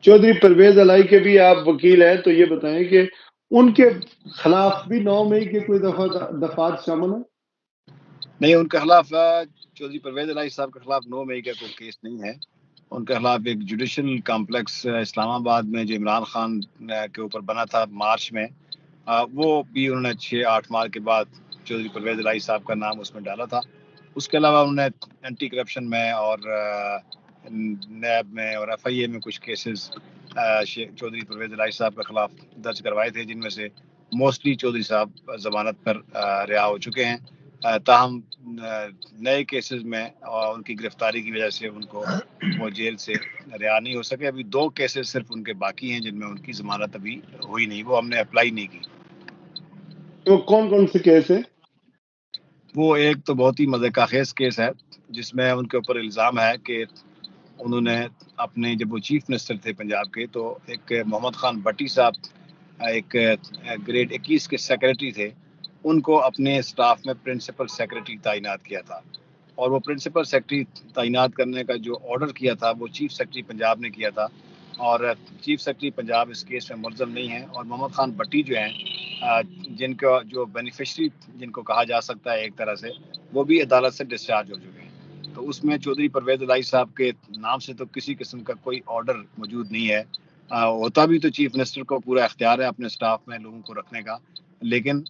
چودھری پرویز الہی کے بھی آپ وکیل ہیں، تو یہ بتائیں کہ ان کے خلاف بھی 9 مئی کے کوئی دفعات شامل ہیں؟ نہیں، ان کے خلاف چودھری پرویز الہی صاحب کے خلاف 9 مئی کا کوئی کیس نہیں ہے. ان کے خلاف ایک جوڈیشل کمپلیکس اسلام آباد میں جو عمران خان کے اوپر بنا تھا مارچ میں، وہ بھی انہوں نے 6-8 ماہ کے بعد چودھری پرویز الہی صاحب کا نام اس میں ڈالا تھا. اس کے علاوہ انہوں نے اینٹی کرپشن میں اور نیب میں اور ایف آئی اے میں کچھ کیسز چودھری پرویز الہی صاحب کے خلاف درج کروائے تھے، جن میں سے موسٹلی چودھری صاحب ضمانت پر رہا ہو چکے ہیں. تاہم نئے کیسز میں ان کی گرفتاری کی وجہ سے ان کو وہ جیل سے رہا نہیں ہو سکے. ابھی 2 کیسز صرف ان کے باقی ہیں جن میں ان کی ضمانت ابھی ہوئی نہیں، وہ ہم نے اپلائی نہیں کی. تو کون کون سے کیس ہیں؟ وہ ایک تو بہت ہی مزے کا خیز کیس ہے جس میں ان کے اوپر الزام ہے کہ انہوں نے اپنے جب وہ چیف منسٹر تھے پنجاب کے، تو ایک محمد خان بٹی صاحب ایک گریڈ 21 کے سیکرٹری تھے، ان کو اپنے سٹاف میں پرنسپل سیکرٹری تعینات کیا تھا. اور وہ پرنسپل سیکرٹری تعینات کرنے کا جو آرڈر کیا تھا وہ چیف سیکرٹری پنجاب نے کیا تھا، اور چیف سیکرٹری پنجاب اس کیس میں ملزم نہیں ہیں. اور محمد خان بٹی جو ہیں، جن کا جو بینیفیشری جن کو کہا جا سکتا ہے ایک طرح سے، وہ بھی عدالت سے ڈسچارج ہو چکے ہیں. تو اس میں چودھری پرویز الہی صاحب کے نام سے تو کسی قسم کا کوئی آرڈر موجود نہیں ہے. ہوتا بھی تو چیف منسٹر کو پورا اختیار ہے اپنے سٹاف میں لوگوں کو رکھنے کا، لیکن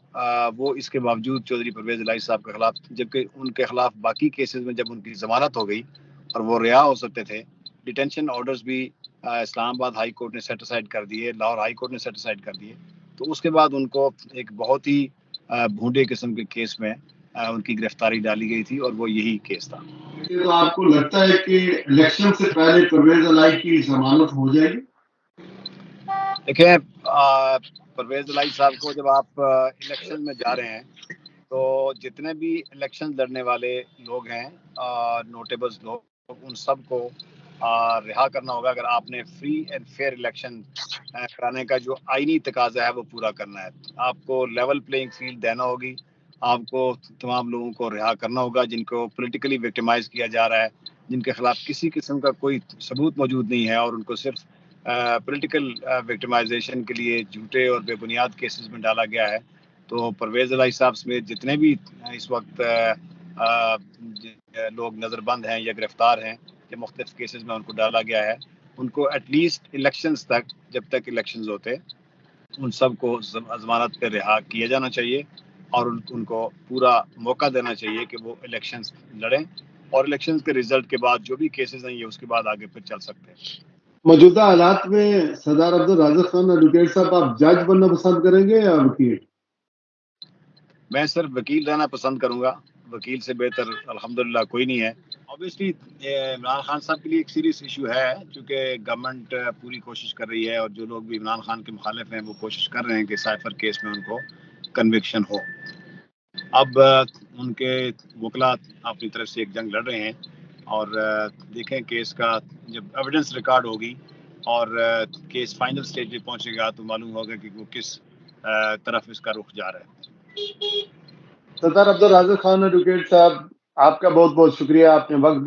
وہ اس کے باوجود چودھری پرویز الہی صاحب کے خلاف، جبکہ ان کے خلاف باقی کیسز میں جب ان کی ضمانت ہو گئی اور وہ رہا ہو سکتے تھے، ڈیٹینشن آرڈرز بھی اسلام آباد ہائی کورٹ نے سیٹ اسائڈ کر دیے، لاہور ہائی کورٹ نے سیٹ اسائڈ کر دیے. تو اس کے بعد ان کو ایک بہت ہی بھونڈے قسم کے کیس میں ان کی گرفتاری ڈالی گئی تھی، اور وہ یہی کیس تھا. تو آپ کو لگتا ہے کہ الیکشن سے پہلے پرویز الہی کی ضمانت ہو جائے گی؟ دیکھیں، پرویز الہی صاحب کو جب آپ الیکشن میں جا رہے ہیں تو جتنے بھی الیکشن لڑنے والے لوگ ہیں، نوٹیبلز لوگ، ان سب کو رہا کرنا ہوگا اگر آپ نے فری اینڈ فیئر الیکشن کرانے کا جو آئینی تقاضا ہے وہ پورا کرنا ہے. آپ کو لیول پلینگ فیلڈ دینا ہوگی، آپ کو تمام لوگوں کو رہا کرنا ہوگا جن کو پولیٹیکلی وکٹمائز کیا جا رہا ہے، جن کے خلاف کسی قسم کا کوئی ثبوت موجود نہیں ہے، اور ان کو صرف پولیٹیکل وکٹمائزیشن کے لیے جھوٹے اور بے بنیاد کیسز میں ڈالا گیا ہے. تو پرویز الہی صاحب سمیت جتنے بھی اس وقت لوگ نظر بند ہیں یا گرفتار ہیں یا مختلف کیسز میں ان کو ڈالا گیا ہے، ان کو ایٹ لیسٹ الیکشنز تک، جب تک الیکشنز ہوتے، ان سب کو ضمانت پہ رہا کیا جانا چاہیے، اور ان کو پورا موقع دینا چاہیے کہ وہ الیکشنز لڑیں، اور الیکشنز کے رزلٹ کے بعد جو بھی کیسز ہیں یہ اس کے بعد آگے پھر چل سکتے ہیں. موجودہ حالات میں سردار عبدالرازق خان ایڈوکیٹ صاحب، آپ جج بننا پسند کریں گے یا وکیل؟ میں صرف وکیل رہنا پسند کروں گا، وکیل سے بہتر الحمدللہ کوئی نہیں ہے. اوبیسلی عمران خان صاحب کے لیے ایک سیریس ایشو ہے، چونکہ گورنمنٹ پوری کوشش کر رہی ہے، اور جو لوگ بھی عمران خان کے مخالف ہیں وہ کوشش کر رہے ہیں کہ سائفر کیس میں ان کو کنوکشن ہو. اب ان کے وکلا اپنی طرف سے ایک جنگ لڑ رہے ہیں، اور دیکھیں کیس کا جب ایویڈنس ریکارڈ ہوگی اور کیس فائنل سٹیج پہ پہنچے گا تو معلوم ہوگا کہ وہ کس طرف اس کا رخ جا رہا ہے. سردار عبدالرازق خان ایڈوکیٹ صاحب، آپ کا بہت بہت شکریہ، آپ نے وقت